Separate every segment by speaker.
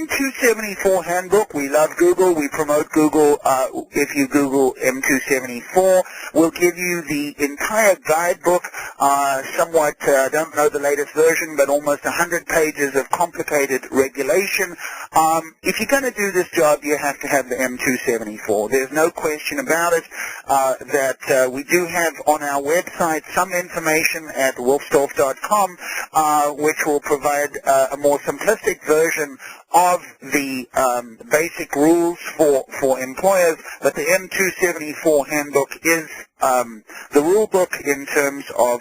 Speaker 1: M274 handbook. We love Google. We promote Google. If you Google M274, we'll give you the entire guidebook. Somewhat, don't know the latest version, but almost 100 pages of complicated regulation. If you're going to do this job, you have to have the M274. There's no question about it. That we do have on our website some information at wolfstorff.com, which will provide a more simplistic version of the basic rules for employers, but the M274 handbook is the rule book in terms of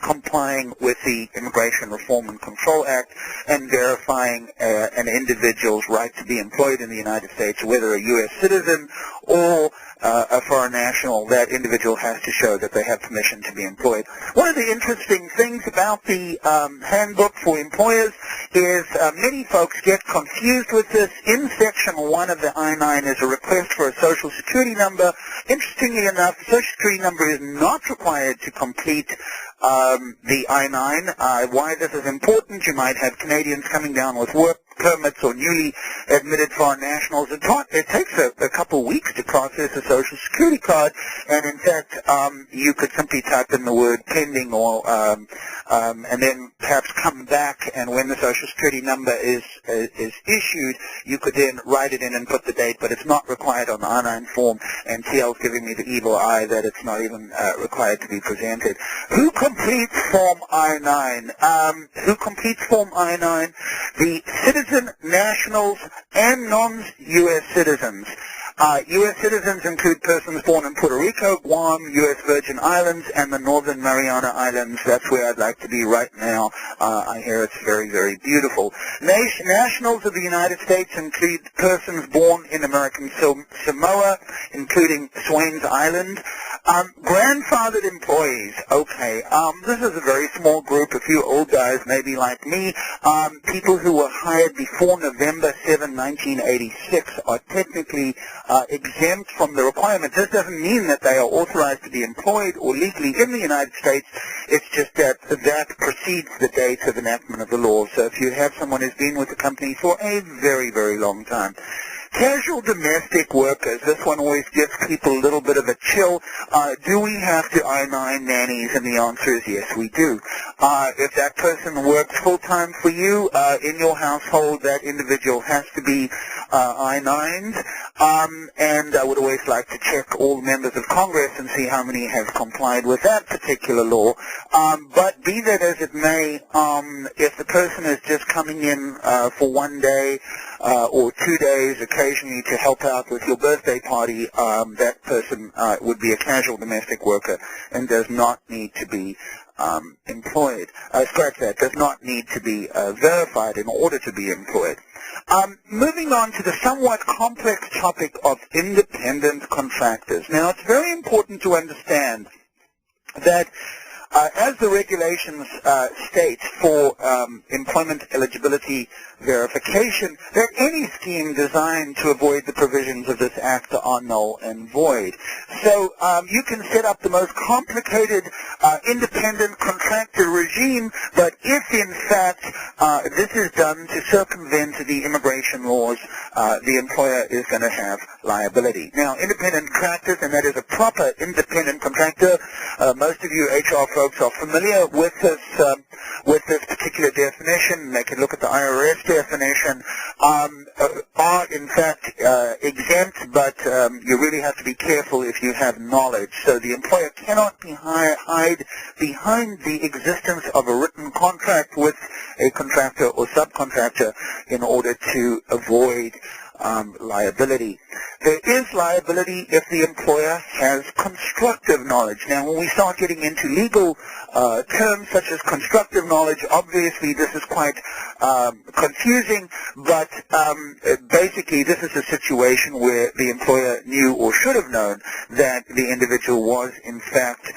Speaker 1: complying with the Immigration Reform and Control Act and verifying an individual's right to be employed in the United States, whether a U.S. citizen or a foreign national. That individual has to show that they have permission to be employed. One of the interesting things about the handbook for employers is many folks get confused with this. In Section 1 of the I-9 is a request for a Social Security number. Interestingly enough, the Social Security number is not required to complete the I-9. Why this is important, you might have Canadians coming down with work permits or newly admitted foreign nationals. It takes a couple weeks to process a Social Security card, and in fact, you could simply type in the word pending or and then perhaps come back, and when the Social Security number is issued, you could then write it in and put the date, but it's not required on the I-9 form, and TL's giving me the evil eye that it's not even required to be presented. Who completes Form I-9? Who completes Form I-9? The citizen, nationals, and non-U.S. citizens. U.S. citizens include persons born in Puerto Rico, Guam, U.S. Virgin Islands, and the Northern Mariana Islands. That's where I'd like to be right now. I hear it's very, very beautiful. Nationals of the United States include persons born in American Samoa, including Swains Island. Grandfathered employees. Okay, this is a very small group, a few old guys, maybe like me. People who were hired before November 7, 1986 are technically exempt from the requirement. This doesn't mean that they are authorized to be employed or legally in the United States. It's just that that precedes the date of enactment of the law. So if you have someone who's been with the company for a very, very long time. Casual domestic workers. This one always gives people a little bit of a chill. Do we have to I-9 nannies? And the answer is yes, we do. If that person works full-time for you in your household, that individual has to be I-9'd. And I would always like to check all members of Congress and see how many have complied with that particular law. But be that as it may, if the person is just coming in for one day or 2 days occasionally to help out with your birthday party, that person would be a casual domestic worker and does not need to be employed. Scratch that, does not need to be verified in order to be employed. Moving on to the somewhat complex topic of independent contractors. Now, it's very important to understand that as the regulations state for employment eligibility verification, that any scheme designed to avoid the provisions of this act are null and void. So you can set up the most complicated independent contractor regime, but if in fact this is done to circumvent the immigration laws, the employer is going to have liability. Now, independent contractors, and that is a proper independent contractor, most of you HR folks are familiar with this particular definition. They can look at the IRS definition, are in fact exempt, but you really have to be careful if you have knowledge. So the employer cannot hide behind the existence of a written contract with a contractor or subcontractor in order to avoid liability. There is liability if the employer has constructive knowledge. Now, when we start getting into legal terms such as constructive knowledge, obviously this is quite confusing, but basically this is a situation where the employer knew or should have known that the individual was in fact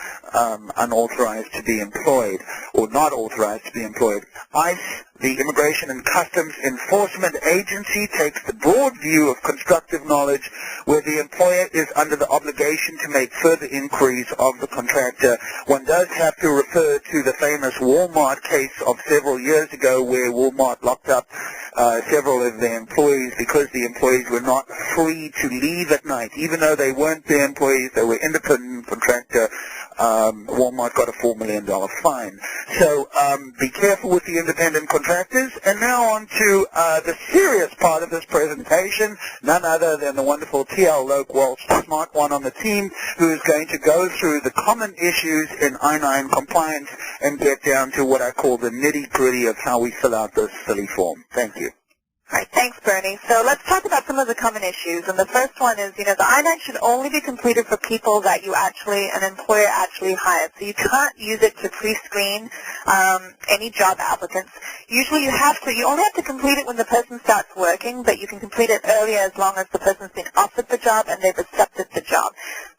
Speaker 1: unauthorized to be employed or not authorized to be employed. ICE The Immigration and Customs Enforcement Agency takes the broad view of constructive knowledge where the employer is under the obligation to make further inquiries of the contractor. One does have to refer to the famous Walmart case of several years ago where Walmart locked up several of their employees because the employees were not free to leave at night. Even though they weren't their employees, they were independent contractor, Walmart got a $4 million fine. So be careful with the independent contractors. And now on to the serious part of this presentation, none other than the wonderful T.L. Loke Walsh, the smart one on the team, who is going to go through the common issues in I-9 compliance and get down to what I call the nitty-gritty of how we fill out this silly form. Thank you.
Speaker 2: All right, thanks, Bernie. So let's talk about some of the common issues. And the first one is, the I-9 should only be completed for people that an employer actually hired. So you can't use it to pre-screen any job applicants. Usually you only have to complete it when the person starts working, but you can complete it earlier as long as the person's been offered the job and they've accepted the job.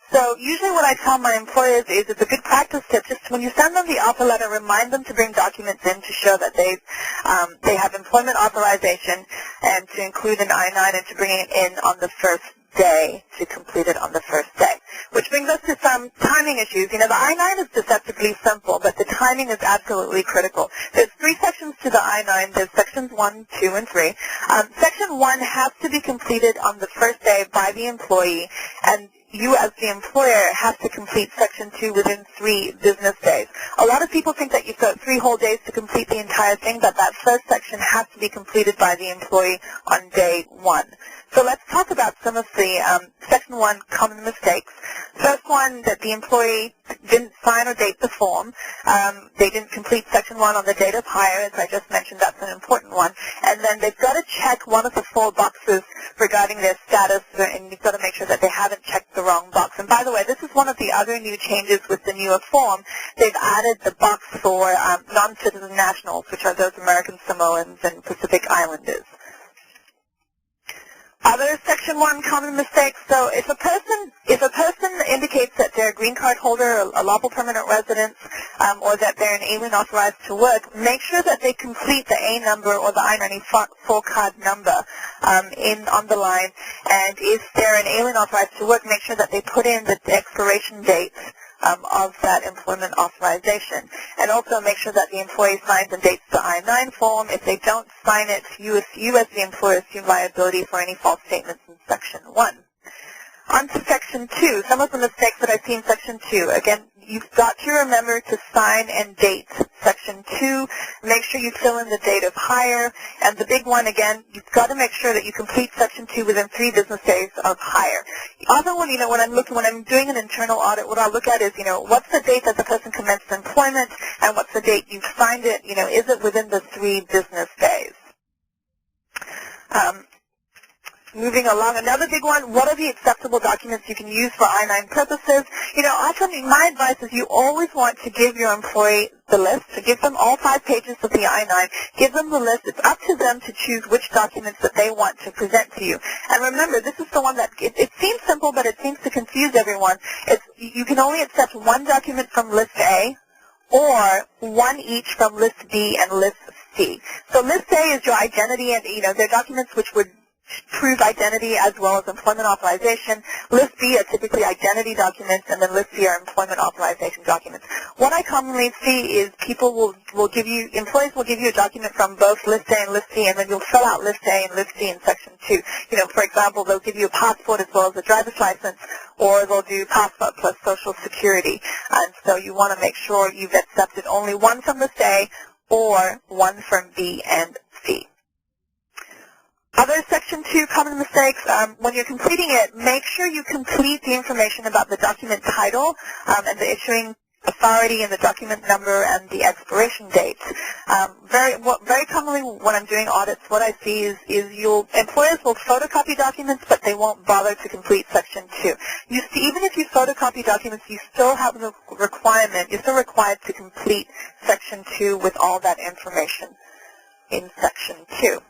Speaker 2: So usually what I tell my employers is it's a good practice tip. Just when you send them the offer letter, remind them to bring documents in to show that they have employment authorization and to include an I-9 and to bring it in on the first day to complete it on the first day. Which brings us to some timing issues. The I-9 is deceptively simple, but the timing is absolutely critical. There's 3 sections to the I-9. There's sections 1, 2, and 3. Section 1 has to be completed on the first day by the employee, and you as the employer have to complete Section 2 within 3 business days. A lot of people think that you've got 3 whole days to complete the entire thing, but that first section has to be completed by the employee on day 1. So let's talk about some of the Section 1 common mistakes. First one, that the employee didn't sign or date the form. They didn't complete Section 1 on the date of hire, as I just mentioned. That's an important one. And then they've got to check one of the 4 boxes regarding their status, and you've got to make sure that they haven't checked the wrong box. And by the way, this is one of the other new changes with the newer form. They've added the box for non-citizen nationals, which are those American Samoans and Pacific Islanders. Other Section 1 common mistakes. So if a person indicates that they're a green card holder, a lawful permanent resident, or that they're an alien authorized to work, make sure that they complete the A number or the I-94 card number on the line. And if they're an alien authorized to work, make sure that they put in the expiration date of that employment authorization. And also make sure that the employee signs and dates the I-9 form. If they don't sign it, you as the employer assume liability for any false statements in Section 1. On to Section 2, some of the mistakes that I see in Section 2. Again, you've got to remember to sign and date Section 2. Make sure you fill in the date of hire. And the big one, again, you've got to make sure that you complete Section 2 within 3 business days of hire. The other one, when I'm doing an internal audit, what I'll look at is, what's the date that the person commenced employment, and what's the date you've signed it? Is it within the 3 business days? Moving along, another big one, what are the acceptable documents you can use for I-9 purposes? My advice is you always want to give your employee the list, to give them all 5 pages of the I-9, give them the list. It's up to them to choose which documents that they want to present to you. And remember, this is the one that, it seems simple, but it seems to confuse everyone. You can only accept 1 document from List A, or 1 each from List B and List C. So List A is your identity, and they're documents which would prove identity as well as employment authorization. List B are typically identity documents, and then List C are employment authorization documents. What I commonly see is employees will give you a document from both List A and List C, and then you'll fill out List A and List C in Section 2. For example, they'll give you a passport as well as a driver's license, or they'll do passport plus Social Security. And so you want to make sure you've accepted only 1 from List A or 1 from B and C. Other Section 2 common mistakes, when you're completing it, make sure you complete the information about the document title and the issuing authority and the document number and the expiration date. Very commonly when I'm doing audits, what I see is employers will photocopy documents, but they won't bother to complete Section 2. Even if you photocopy documents, you still have the requirement, you're still required to complete Section 2 with all that information in Section 2.